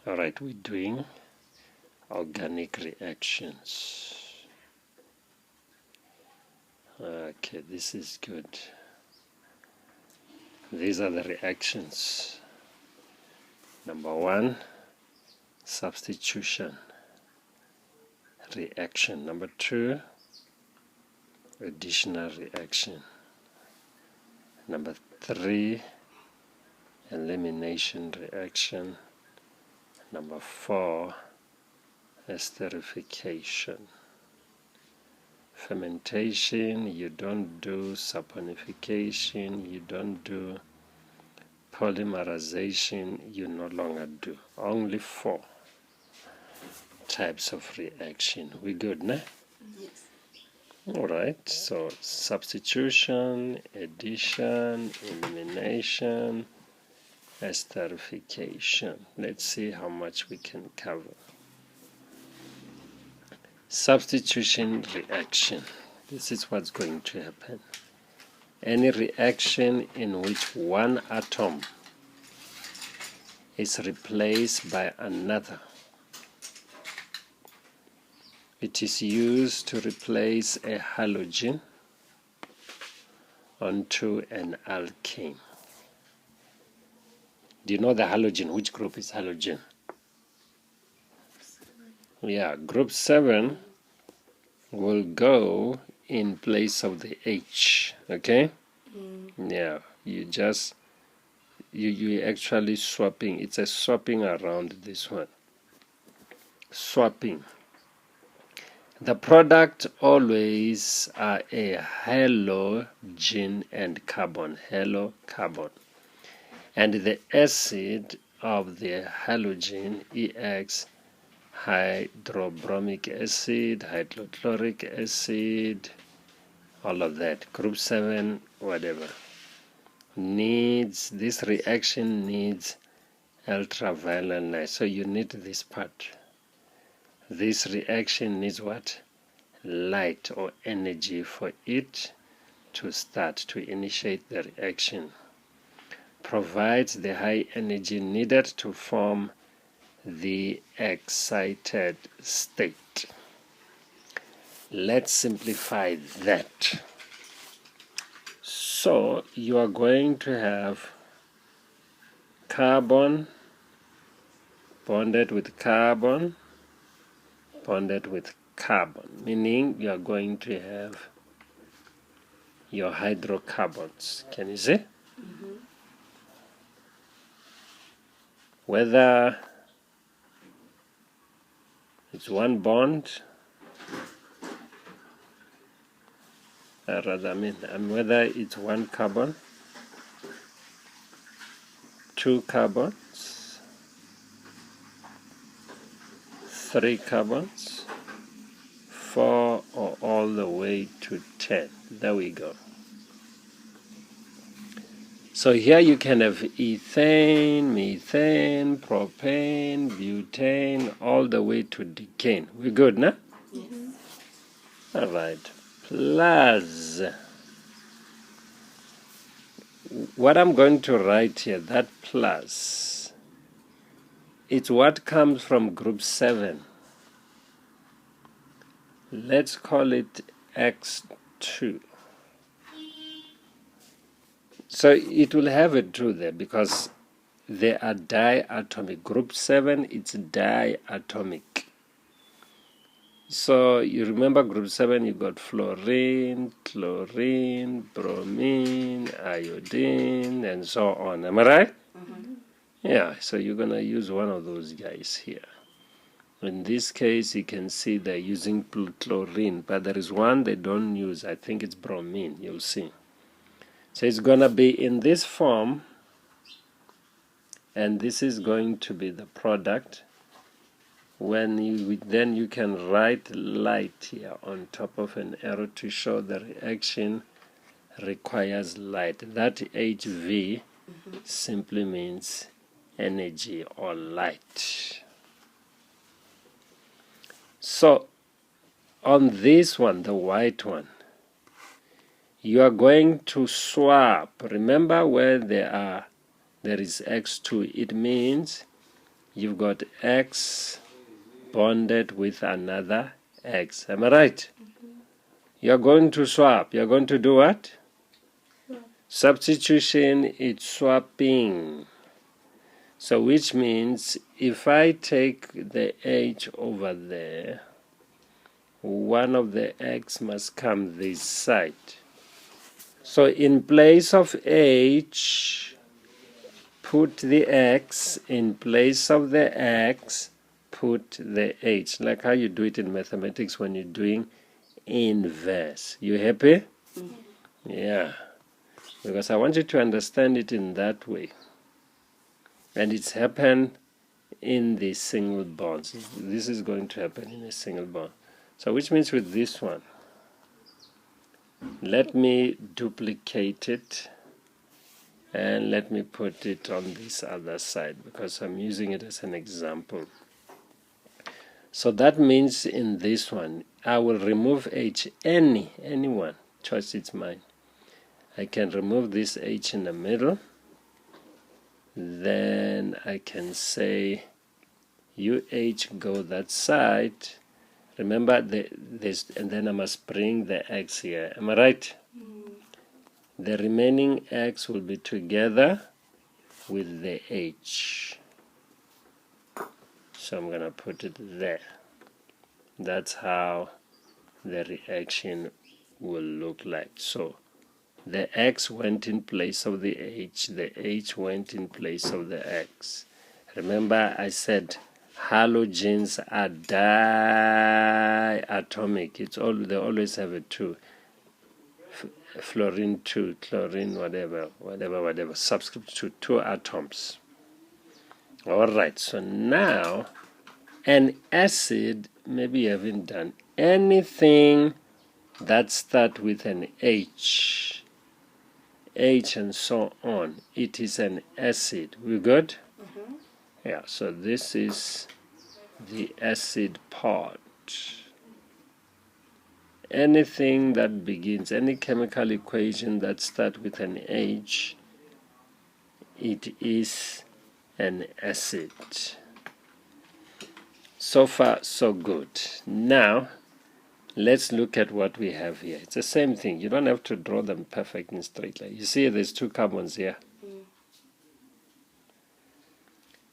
Alright, we're doing organic reactions. Okay, this is good. These are the reactions. Number 1, substitution reaction. Number 2, additional reaction. Number 3, elimination reaction. Number 4, esterification. Fermentation, you don't do saponification, you don't do polymerization, you no longer do. Only 4 types of reaction. We good, nah? Yes. Alright, so substitution, addition, elimination, esterification. Let's see how much we can cover. Substitution reaction. This is what's going to happen. Any reaction in which one atom is replaced by another. It is used to replace a halogen onto an alkane. Do you know the halogen? Which group is halogen? Yeah, group 7 will go in place of the H, okay? Yeah, you actually swapping. It's a swapping around this one. Swapping. The product always are a halogen and carbon, halocarbon. And the acid of the halogen, EX, hydrobromic acid, hydrochloric acid, all of that, group 7, whatever, this reaction needs ultraviolet light. So you need this part. This reaction needs what? Light or energy for it to start, to initiate the reaction. Provides the high energy needed to form the excited state. Let's simplify that. So you are going to have carbon bonded with carbon bonded with carbon, meaning you are going to have your hydrocarbons. Can you see? Whether it's one bond, whether it's one carbon, 2 carbons, 3 carbons, 4, or all the way to 10. There we go. So here you can have ethane, methane, propane, butane, all the way to decane. We good, nah? Yes. All right. Plus, what I'm going to write here, that plus, it's what comes from group 7. Let's call it X2. So it will have a 2 there because they are diatomic. Group 7, it's diatomic. So you remember group 7, you got fluorine, chlorine, bromine, iodine, and so on. Am I right? Yeah, so you're going to use one of those guys here. In this case, you can see they're using chlorine, but there is one they don't use. I think it's bromine. You'll see. So it's going to be in this form, and this is going to be the product. Then you can write light here on top of an arrow to show the reaction requires light. That HV simply means energy or light. So on this one, the white one, you are going to swap. Remember where there is X2, it means you've got X bonded with another X. Am I right? You're going to swap. You're going to do what? Substitution, it's swapping. So which means if I take the H over there, one of the X must come this side. So in place of H, put the X. In place of the X, put the H. Like how you do it in mathematics when you're doing inverse. You happy? Yeah. Because I want you to understand it in that way. And it's happened in the single bonds. This is going to happen in a single bond. So which means with this one, let me duplicate it and let me put it on this other side because I'm using it as an example. So that means in this one, I will remove H, anyone, choice it's mine. I can remove this H in the middle. Then I can say UH go that side. Remember this, and then I must bring the X here. Am I right? The remaining X will be together with the H. So I'm going to put it there. That's how the reaction will look like. So the X went in place of the H went in place of the X. Remember I said halogens are diatomic. They always have a 2. Fluorine 2, chlorine, whatever, subscript to 2 atoms. Alright, so now an acid, maybe you haven't done anything that starts with an H and so on. It is an acid. We good? Yeah, so this is the acid part. Anything that begins, any chemical equation that starts with an H, it is an acid. So far, so good. Now, let's look at what we have here. It's the same thing. You don't have to draw them perfect in straight line. You see there's 2 carbons here.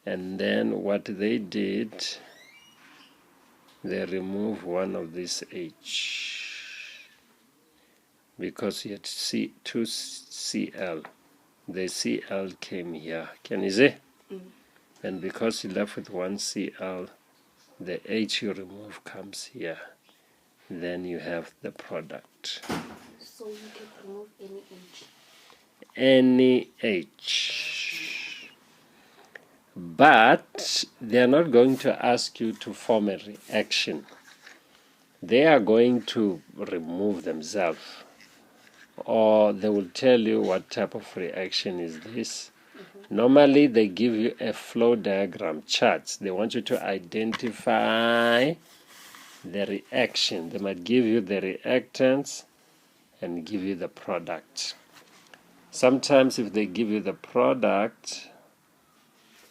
And then what they did, they removed one of this H. Because you had 2Cl. The Cl came here. Can you see? And because you left with 1 Cl, the H you remove comes here. Then you have the product. So you can remove any H? Any H. But they are not going to ask you to form a reaction. They are going to remove themselves. Or they will tell you what type of reaction is this. Normally they give you a flow diagram charts. They want you to identify the reaction. They might give you the reactants and give you the product. Sometimes if they give you the product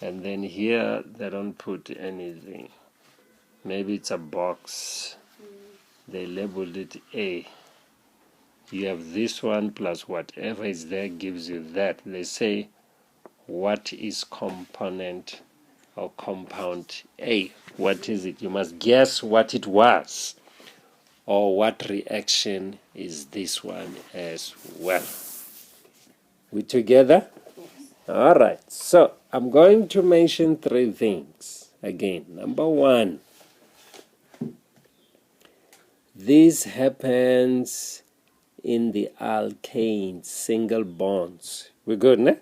and then here they don't put anything, maybe it's a box, they labeled it A. You have this one plus whatever is there gives you that. They say what is component or compound A. What is it? You must guess what it was or what reaction is this one as well. We together? Alright, so I'm going to mention 3 things again. Number 1, this happens in the alkanes, single bonds. We're good, ne?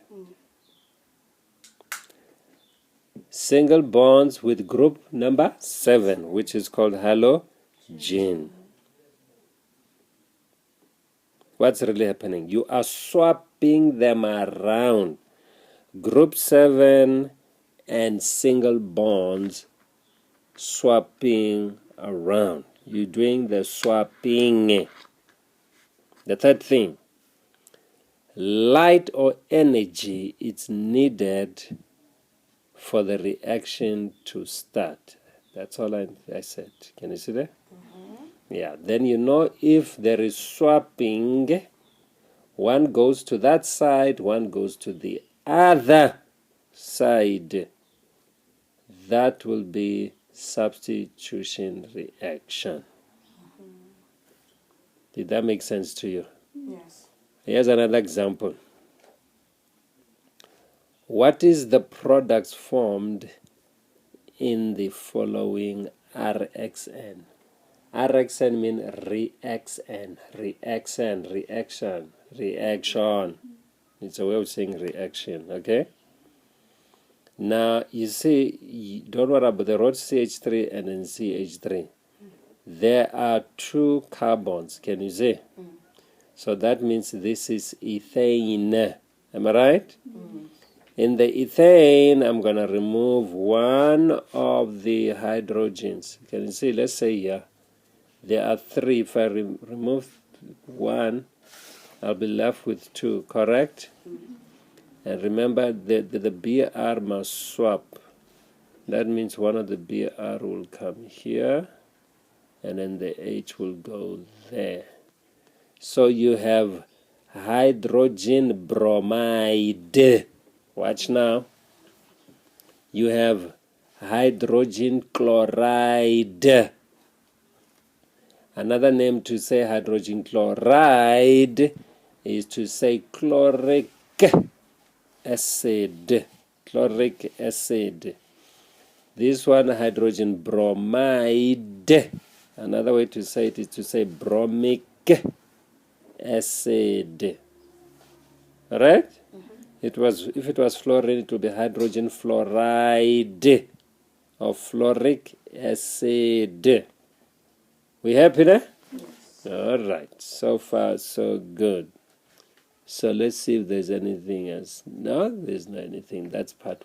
Single bonds with group number 7, which is called halogen. What's really happening? You are swapping them around. Group 7 and single bonds swapping around. You're doing the swapping. The third thing, light or energy is needed for the reaction to start. That's all I said. Can you see that? Yeah, then you know if there is swapping, one goes to that side, one goes to the other side. That will be substitution reaction. Did that make sense to you? Yes. Here's another example. What is the products formed in the following RxN? RxN means reaction, reaction. It's a way of saying reaction, okay? Now, you see, don't worry about the road CH3 and then CH3. There are 2 carbons, can you see? So that means this is ethane. Am I right? In the ethane, I'm going to remove one of the hydrogens. Can you see? Let's say here, there are 3. If I remove one, I'll be left with 2, correct? And remember, the BR must swap. That means one of the BR will come here, and then the H will go there. So you have hydrogen bromide. Watch now. You have hydrogen chloride. Another name to say hydrogen chloride is to say chloric acid. Chloric acid. This one, hydrogen bromide. Another way to say it is to say bromic acid. Alright? If it was fluorine, it would be hydrogen fluoride or fluoric acid. We happy now? Yes. Alright. So far, so good. So let's see if there's anything else. No, there's not anything. That's part